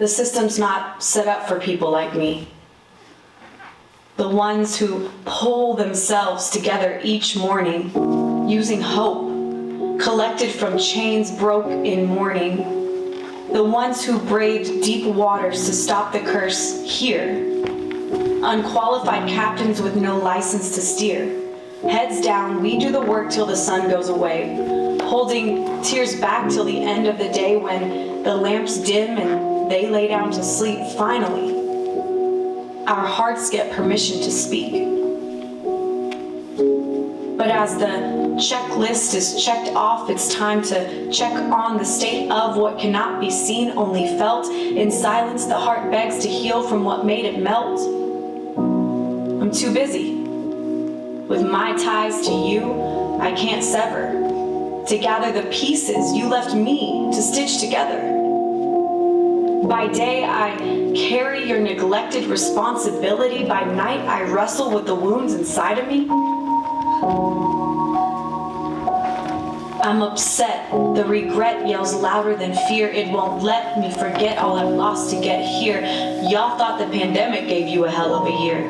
The system's not set up for people like me. The ones who pull themselves together each morning, using hope, collected from chains broke in mourning. The ones who braved deep waters to stop the curse here. Unqualified captains with no license to steer. Heads down, we do the work till the sun goes away, holding tears back till the end of the day when the lamps dim and they lay down to sleep. Finally, our hearts get permission to speak. But as the checklist is checked off, it's time to check on the state of what cannot be seen, only felt. In silence, the heart begs to heal from what made it melt. I'm too busy. With my ties to you, I can't sever. To gather the pieces you left me to stitch together. By day, I carry your neglected responsibility. By night, I wrestle with the wounds inside of me. I'm upset. The regret yells louder than fear. It won't let me forget all I've lost to get here. Y'all thought the pandemic gave you a hell of a year.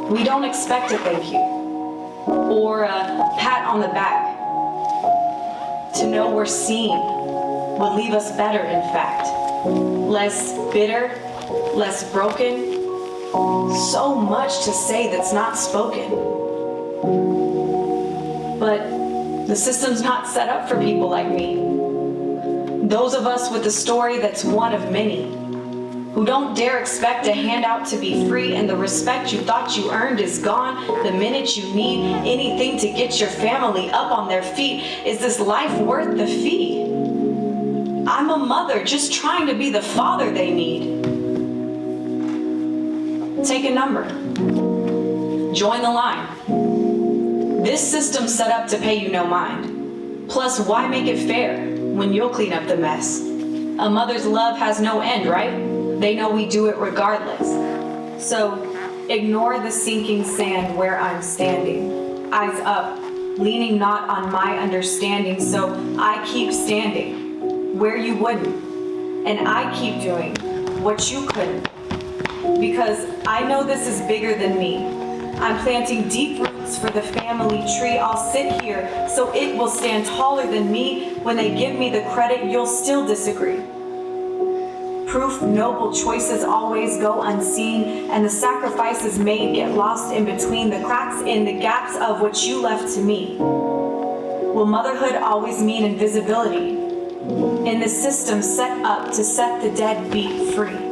We don't expect a thank you or a pat on the back. To know we're seen would leave us better, in fact. Less bitter, less broken. So much to say that's not spoken. But the system's not set up for people like me. Those of us with a story that's one of many, who don't dare expect a handout to be free, and the respect you thought you earned is gone the minute you need anything to get your family up on their feet. Is this life worth the fee? I'm a mother just trying to be the father they need. Take a number. Join the line. This system's set up to pay you no mind. Plus, why make it fair when you'll clean up the mess? A mother's love has no end, right? They know we do it regardless. So, ignore the sinking sand where I'm standing. Eyes up, leaning not on my understanding. So, I keep standing where you wouldn't. And I keep doing what you couldn't. Because I know this is bigger than me. I'm planting deep roots for the family tree. I'll sit here so it will stand taller than me. When they give me the credit, you'll still disagree. Proof noble choices always go unseen, and the sacrifices made get lost in between the cracks in the gaps of what you left to me. Will motherhood always mean invisibility in the system set up to set the deadbeat free?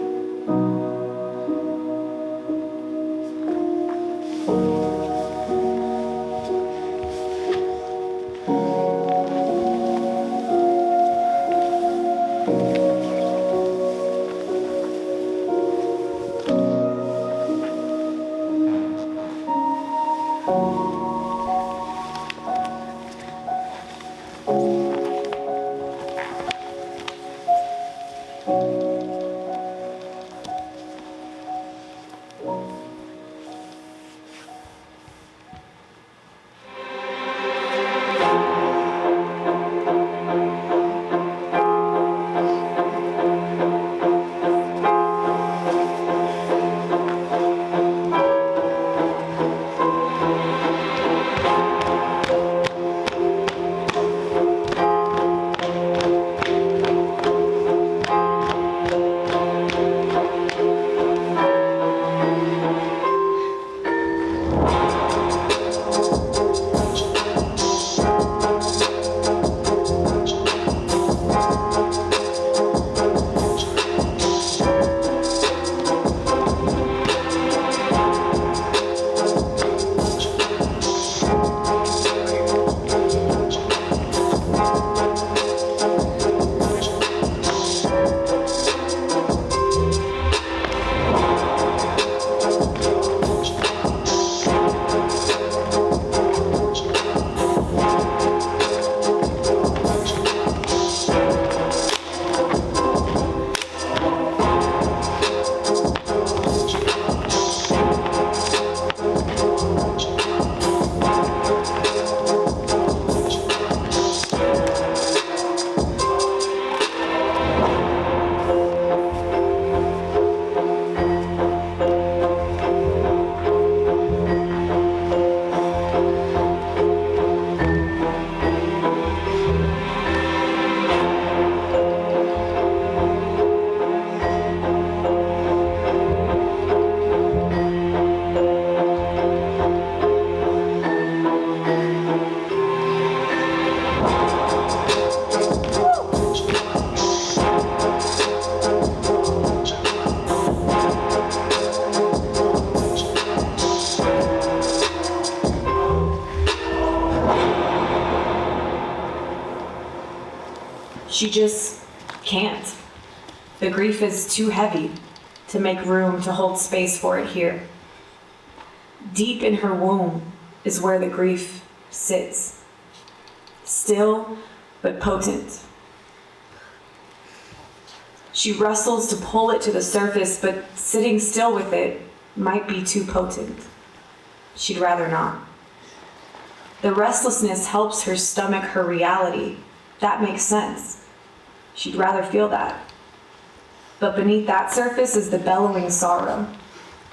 She just can't. The grief is too heavy to make room to hold space for it here. Deep in her womb is where the grief sits, still but potent. She wrestles to pull it to the surface, but sitting still with it might be too potent. She'd rather not. The restlessness helps her stomach her reality. That makes sense. She'd rather feel that. But beneath that surface is the bellowing sorrow,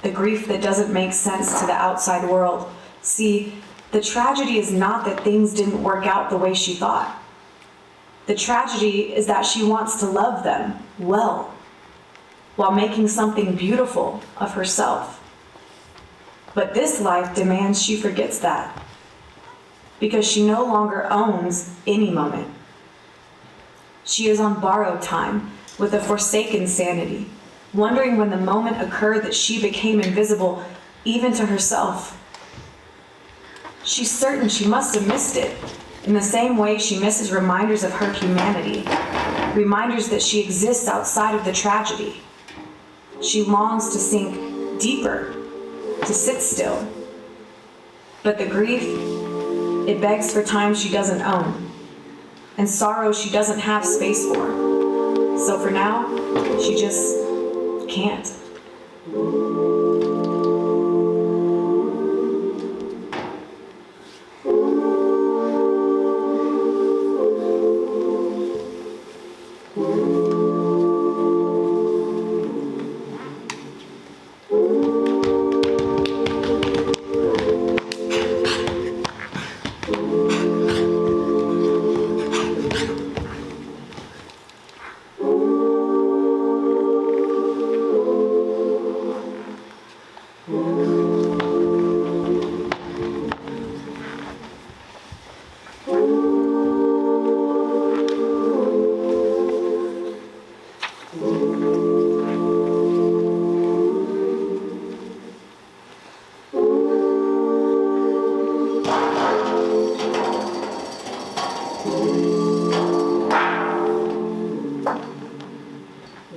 the grief that doesn't make sense to the outside world. See, the tragedy is not that things didn't work out the way she thought. The tragedy is that she wants to love them well, while making something beautiful of herself. But this life demands she forgets that, because she no longer owns any moment. She is on borrowed time with a forsaken sanity, wondering when the moment occurred that she became invisible even to herself. She's certain she must have missed it, in the same way she misses reminders of her humanity, reminders that she exists outside of the tragedy. She longs to sink deeper, to sit still. But the grief, it begs for time she doesn't own, and sorrow she doesn't have space for. So for now, she just can't.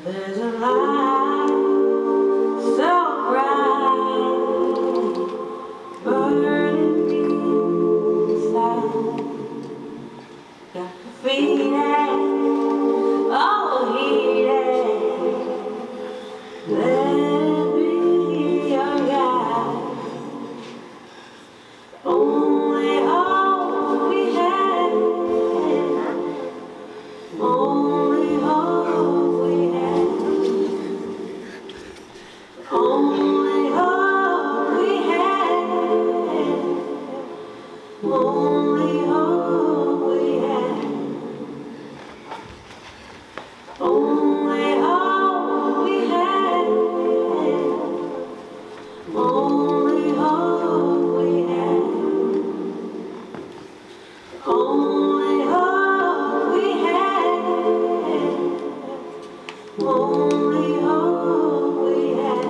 There's a light so bright, burning deep inside. Got the feeling, oh healing. Let it be your guide. Only hope we have. Only hope we have. Only hope we have. Only hope we have. Only hope we have. Only hope we have. Only hope we have. Only hope we have.